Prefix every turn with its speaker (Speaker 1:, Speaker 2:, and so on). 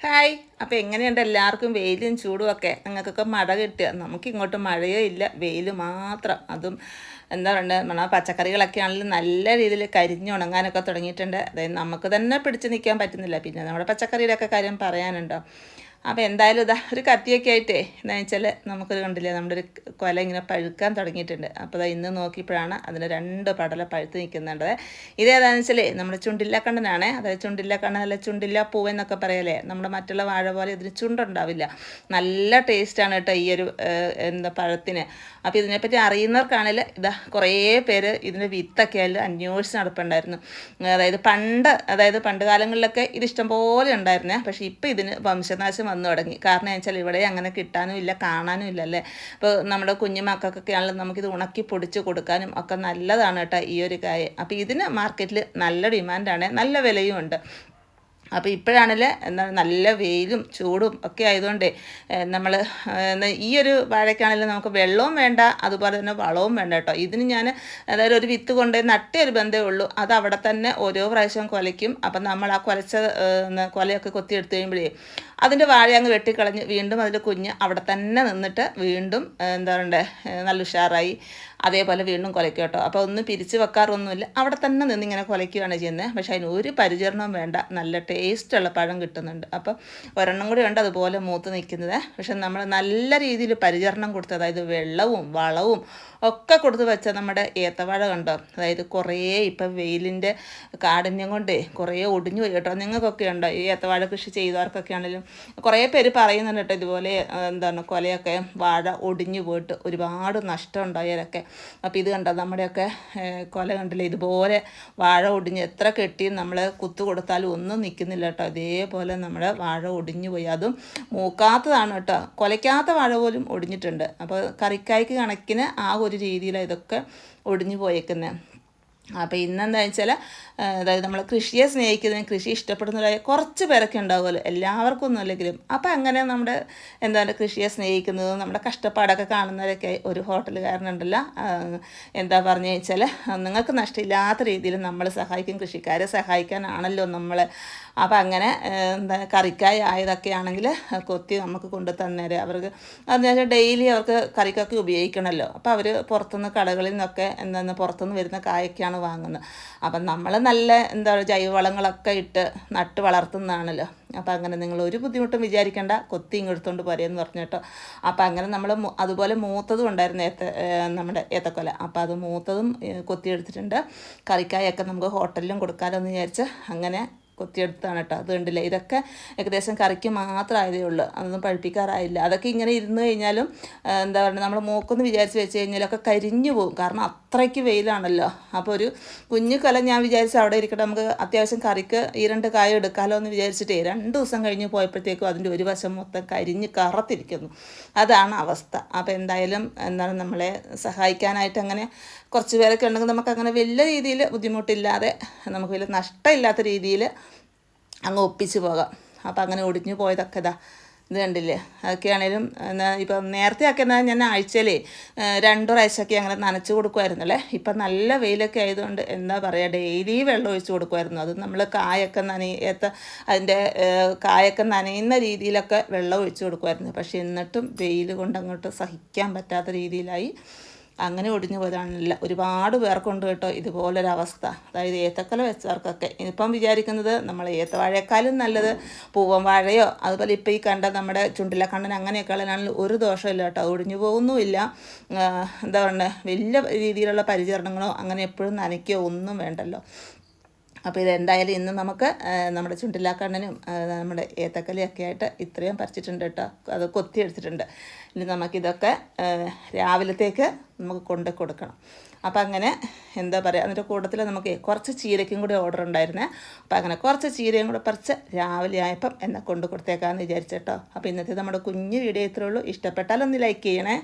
Speaker 1: Hi. അപ്പോൾ എങ്ങനെയുണ്ട് എല്ലാവർക്കും വെയിലും ചൂടും ഒക്കെ? നിങ്ങൾക്കൊക്കെ മഴ കിട്ടുക, നമുക്കിങ്ങോട്ട് മഴയോ ഇല്ല, വെയിൽ മാത്രം. അതും എന്താ പറയുക, നമ്മുടെ പച്ചക്കറികളൊക്കെ ആണെങ്കിലും നല്ല രീതിയിൽ കരിഞ്ഞുണങ്ങാനൊക്കെ തുടങ്ങിയിട്ടുണ്ട്. അതായത് നമുക്ക് തന്നെ പിടിച്ച് നിൽക്കാൻ പറ്റുന്നില്ല, പിന്നെ നമ്മുടെ പച്ചക്കറിയുടെയൊക്കെ കാര്യം പറയാനുണ്ടോ? അപ്പോൾ എന്തായാലും ഇതാ ഒരു കത്തിയൊക്കെ ആയിട്ടേ എന്താ വെച്ചാൽ നമുക്കൊരു കണ്ടില്ലേ, നമ്മുടെ ഒരു കൊല ഇങ്ങനെ പഴുക്കാൻ തുടങ്ങിയിട്ടുണ്ട്. അപ്പോൾ ഇതാ ഇന്ന് നോക്കിയപ്പോഴാണ് അതിന് 2 പടല പഴുത്ത് നിൽക്കുന്നുണ്ട്. ഇതേതാണെന്ന് വെച്ചാൽ നമ്മുടെ ചുണ്ടില്ല കണ്ണനാണ്. അതായത് ചുണ്ടില്ല കണ്ണൻ അല്ല ചുണ്ടില്ല പൂവെന്നൊക്കെ പറയല്ലേ. നമ്മുടെ മറ്റുള്ള വാഴ പോലെ ഇതിന് ചുണ്ടുണ്ടാവില്ല. നല്ല ടേസ്റ്റാണ് കേട്ടോ ഈ ഒരു എന്താ പഴത്തിന്. അപ്പോൾ ഇതിനെപ്പറ്റി അറിയുന്നവർക്കാണെങ്കിൽ ഇതാ കുറേ പേര് ഇതിൻ്റെ വിത്തൊക്കെ ആയാലും അന്വേഷിച്ച് നടപ്പുണ്ടായിരുന്നു. അതായത് പണ്ട് കാലങ്ങളിലൊക്കെ ഇത് ഇഷ്ടംപോലെ ഉണ്ടായിരുന്നേ. പക്ഷേ ഇപ്പോൾ ഇതിന് വംശനാശം വന്നു തുടങ്ങി. കാരണം എന്ന് വെച്ചാൽ ഇവിടെ അങ്ങനെ കിട്ടാനും ഇല്ല, കാണാനും ഇല്ലല്ലേ. അപ്പോൾ നമ്മുടെ കുഞ്ഞു മക്കൾക്കൊക്കെ ആണെങ്കിലും നമുക്കിത് ഉണക്കി പൊടിച്ച് കൊടുക്കാനും ഒക്കെ നല്ലതാണ് കേട്ടോ ഈ ഒരു കാര്യം. അപ്പോൾ ഇതിന് മാർക്കറ്റിൽ നല്ല ഡിമാൻഡാണ്, നല്ല വിലയും ഉണ്ട്. അപ്പോൾ ഇപ്പോഴാണെങ്കിൽ എന്താണ് നല്ല വെയിലും ചൂടും ഒക്കെ ആയതുകൊണ്ട് നമ്മൾ ഈ ഒരു വാഴയ്ക്കാണെങ്കിലും നമുക്ക് വെള്ളവും വേണ്ട, അതുപോലെ തന്നെ വളവും വേണ്ട കേട്ടോ. ഇതിന് ഞാൻ അതായത് ഒരു വിത്ത് കൊണ്ട് നട്ടേ ഒരു ബന്ധമേ ഉള്ളൂ. അത് അവിടെ തന്നെ ഓരോ പ്രാവശ്യം കുലയ്ക്കും. അപ്പം നമ്മൾ ആ കുലച്ച കുലയൊക്കെ കൊത്തിയെടുത്ത് കഴിയുമ്പോഴേ അതിൻ്റെ വാഴ അങ്ങ് വെട്ടിക്കളഞ്ഞ് വീണ്ടും അതിൻ്റെ കുഞ്ഞ് അവിടെ തന്നെ നിന്നിട്ട് വീണ്ടും എന്താ പറയണ്ടേ നല്ല ഉഷാറായി അതേപോലെ വീണ്ടും കുലയ്ക്കും കേട്ടോ. അപ്പോൾ ഒന്നും പിരിച്ച് വെക്കാറൊന്നുമില്ല, അവിടെ തന്നെ നിന്നിങ്ങനെ കുലയ്ക്കുകയാണ് ചെയ്യുന്നത്. പക്ഷേ അതിന് ഒരു പരിചരണവും വേണ്ട, നല്ല ടേസ്റ്റുള്ള പഴം കിട്ടുന്നുണ്ട്. അപ്പോൾ ഒരെണ്ണം കൂടി ഉണ്ട് അതുപോലെ മൂത്ത് നിൽക്കുന്നത്. പക്ഷെ നമ്മൾ നല്ല രീതിയിൽ പരിചരണം കൊടുത്ത്, അതായത് വെള്ളവും വളവും ഒക്കെ കൊടുത്ത് വെച്ച നമ്മുടെ ഏത്തവാഴ കണ്ടോ. അതായത് കുറേ ഇപ്പം വെയിലിൻ്റെ കാഠിന്യം കൊണ്ടേ കുറേ ഒടിഞ്ഞു പോയി കേട്ടോ. നിങ്ങൾക്കൊക്കെ ഉണ്ടോ ഈ ഏത്തവാഴ കൃഷി ചെയ്തവർക്കൊക്കെ ആണെങ്കിലും കുറേ പേര് പറയുന്നുണ്ട് കേട്ടോ, ഇതുപോലെ എന്താണ് കൊലയൊക്കെ വാഴ ഒടിഞ്ഞു പോയിട്ട് ഒരുപാട് നഷ്ടം ഉണ്ടായവരൊക്കെ. അപ്പോൾ ഇത് കണ്ടോ നമ്മുടെയൊക്കെ കൊല കണ്ടില്ലേ, ഇതുപോലെ വാഴ ഒടിഞ്ഞ് എത്ര കെട്ടിയും നമ്മൾ കുത്തു കൊടുത്താലും ഒന്നും നിൽക്കുന്നില്ല കേട്ടോ. ഇതേപോലെ നമ്മുടെ വാഴ ഒടിഞ്ഞു പോയി. അതും മൂക്കാത്തതാണ് കേട്ടോ, കൊലയ്ക്കാത്ത വാഴ പോലും ഒടിഞ്ഞിട്ടുണ്ട്. അപ്പോൾ കറിക്കായ്ക്ക് കണക്കിന് ആ ഒരു രീതിയിലാണ് ഇതൊക്കെ ഒടിഞ്ഞു പോയേക്കുന്നത്. അപ്പോൾ ഇന്നെന്താ വെച്ചാൽ അതായത് നമ്മൾ കൃഷിയെ സ്നേഹിക്കുന്നതിന് കൃഷി ഇഷ്ടപ്പെടുന്നവരായ കുറച്ച് പേരൊക്കെ ഉണ്ടാവുമല്ലോ, എല്ലാവർക്കും ഒന്നും അല്ലെങ്കിലും. അപ്പോൾ അങ്ങനെ നമ്മുടെ എന്താണ് കൃഷിയെ സ്നേഹിക്കുന്നതും നമ്മുടെ കഷ്ടപ്പാടൊക്കെ കാണുന്നവരൊക്കെ ഒരു ഹോട്ടലുകാരനുണ്ടല്ലോ, എന്താ പറഞ്ഞു വെച്ചാൽ നിങ്ങൾക്ക് നഷ്ടമില്ലാത്ത രീതിയിൽ നമ്മൾ സഹായിക്കും, കൃഷിക്കാരെ സഹായിക്കാനാണല്ലോ നമ്മൾ. അപ്പോൾ അങ്ങനെ എന്താ കറിക്കായ ആയതൊക്കെ ആണെങ്കിൽ കൊത്തി നമുക്ക് കൊണ്ടു തന്നേരെ. അവർക്ക് അതെന്ന് ഡെയിലി അവർക്ക് കറിക്കൊക്കെ ഉപയോഗിക്കണമല്ലോ. അപ്പോൾ അവർ പുറത്തുനിന്ന് കടകളിൽ നിന്നൊക്കെ എന്താണ് പുറത്തുനിന്ന് വരുന്ന കായൊക്കെയാണ് വാങ്ങുന്നത്. അപ്പം നമ്മൾ നല്ല എന്താ ജൈവവളങ്ങളൊക്കെ ഇട്ട് നട്ട് വളർത്തുന്നതാണല്ലോ. അപ്പോൾ അങ്ങനെ നിങ്ങൾ ഒരു ബുദ്ധിമുട്ടും വിചാരിക്കേണ്ട, കൊത്തി ഇങ്ങെടുത്തോണ്ട് പോരെയെന്ന് പറഞ്ഞു കേട്ടോ. അപ്പോൾ അങ്ങനെ നമ്മൾ അതുപോലെ മൂത്തതും ഉണ്ടായിരുന്നു നമ്മുടെ ഏത്തക്കൊല. അപ്പോൾ അത് മൂത്തതും കൊത്തിയെടുത്തിട്ടുണ്ട്. കറിക്കായൊക്കെ നമുക്ക് ഹോട്ടലിലും കൊടുക്കാമല്ലോ എന്ന് വിചാരിച്ച് അങ്ങനെ കൊത്തിയെടുത്താണ് കേട്ടോ. അത് കണ്ടില്ല, ഇതൊക്കെ ഏകദേശം കറിക്ക് മാത്രമായതേ ഉള്ളൂ, അതൊന്നും പഴുപ്പിക്കാറായില്ല. അതൊക്കെ ഇങ്ങനെ ഇരുന്ന് കഴിഞ്ഞാലും എന്താ പറയുക, നമ്മൾ മൂക്കൊന്ന് വിചാരിച്ച് വെച്ച് കഴിഞ്ഞാലൊക്കെ കരിഞ്ഞു പോകും, കാരണം അത്രയ്ക്ക് വെയിലാണല്ലോ. അപ്പോൾ ഒരു കുഞ്ഞു കൊല ഞാൻ വിചാരിച്ച് അവിടെ ഇരിക്കട്ടെ, നമുക്ക് അത്യാവശ്യം കറിക്ക് ഈ 2 കായ എടുക്കാമല്ലോ എന്ന് വിചാരിച്ചിട്ടേ 2 ദിവസം കഴിഞ്ഞ് പോയപ്പോഴത്തേക്കും അതിൻ്റെ ഒരു വശം മൊത്തം കരിഞ്ഞ് കറുത്തിരിക്കുന്നു. അതാണ് അവസ്ഥ. അപ്പോൾ എന്തായാലും എന്താണ് നമ്മളെ സഹായിക്കാനായിട്ട് അങ്ങനെ കുറച്ച് പേരൊക്കെ ഉണ്ടെങ്കിൽ നമുക്കങ്ങനെ വലിയ രീതിയിൽ ബുദ്ധിമുട്ടില്ലാതെ നമുക്ക് വലിയ നഷ്ടമില്ലാത്ത രീതിയിൽ അങ്ങ് ഒപ്പിച്ച് പോകാം. അപ്പോൾ അങ്ങനെ ഒടിഞ്ഞു പോയതൊക്കെ ഇതാ ഇത് കണ്ടില്ലേ. അതൊക്കെയാണേലും ഇപ്പം നേരത്തെയൊക്കെ എന്നാൽ ഞാൻ ആഴ്ചയിൽ 2 പ്രാവശ്യമൊക്കെ അങ്ങനെ നനച്ച് കൊടുക്കുമായിരുന്നല്ലേ. ഇപ്പം നല്ല വെയിലൊക്കെ ആയതുകൊണ്ട് എന്താ പറയുക, ഡെയിലി വെള്ളം ഒഴിച്ച് കൊടുക്കുമായിരുന്നു. അത് നമ്മൾ കായൊക്കെ അതിൻ്റെ കായൊക്കെ നനയുന്ന രീതിയിലൊക്കെ വെള്ളം ഒഴിച്ച് കൊടുക്കുമായിരുന്നു. പക്ഷേ എന്നിട്ടും വെയിൽ കൊണ്ട് അങ്ങോട്ട് സഹിക്കാൻ പറ്റാത്ത രീതിയിലായി, അങ്ങനെ ഒടിഞ്ഞു പോയതാണല്ല. ഒരുപാട് പേർക്കുണ്ട് കേട്ടോ ഇതുപോലൊരവസ്ഥ. അതായത് ഏത്തക്കൊല വെച്ചവർക്കൊക്കെ ഇപ്പം വിചാരിക്കുന്നത് നമ്മൾ ഏത്തവാഴയെക്കാളും നല്ലത് പൂവൻ വാഴയോ അതുപോലെ ഇപ്പോൾ ഈ കണ്ട നമ്മുടെ ചുണ്ടില കണ്ണൻ അങ്ങനെയൊക്കെയുള്ളതിനാണെങ്കിൽ ഒരു ദോഷമില്ല കേട്ടോ, ഒടിഞ്ഞു പോകുന്നുമില്ല. എന്താ പറയുക, വലിയ രീതിയിലുള്ള പരിചരണങ്ങളോ അങ്ങനെ എപ്പോഴും നനയ്ക്കുകയോ ഒന്നും വേണ്ടല്ലോ. അപ്പോൾ ഇതെന്തായാലും ഇന്ന് നമുക്ക് നമ്മുടെ ചുണ്ടിലാക്കണ്ണനും നമ്മുടെ ഏത്തക്കലയൊക്കെ ആയിട്ട് ഇത്രയും പറിച്ചിട്ടുണ്ട് കേട്ടോ, അത് കൊത്തിയെടുത്തിട്ടുണ്ട്. ഇനി നമുക്കിതൊക്കെ രാവിലത്തേക്ക് നമുക്ക് കൊണ്ട് കൊടുക്കണം. അപ്പം അങ്ങനെ എന്താ പറയുക, അതിൻ്റെ കൂട്ടത്തിൽ നമുക്ക് കുറച്ച് ചീരയ്ക്കും കൂടി ഓർഡർ ഉണ്ടായിരുന്നേ. അപ്പോൾ അങ്ങനെ കുറച്ച് ചീരയും കൂടെ പറിച്ച് രാവിലെ ആയപ്പം എന്നെ കൊണ്ട് കൊടുത്തേക്കാമെന്ന് വിചാരിച്ചേട്ടോ. അപ്പോൾ ഇന്നത്തെ നമ്മുടെ കുഞ്ഞു വീഡിയോ ഇത്രയേ ഉള്ളൂ. ഇഷ്ടപ്പെട്ടാലൊന്ന് ലൈക്ക് ചെയ്യണേ.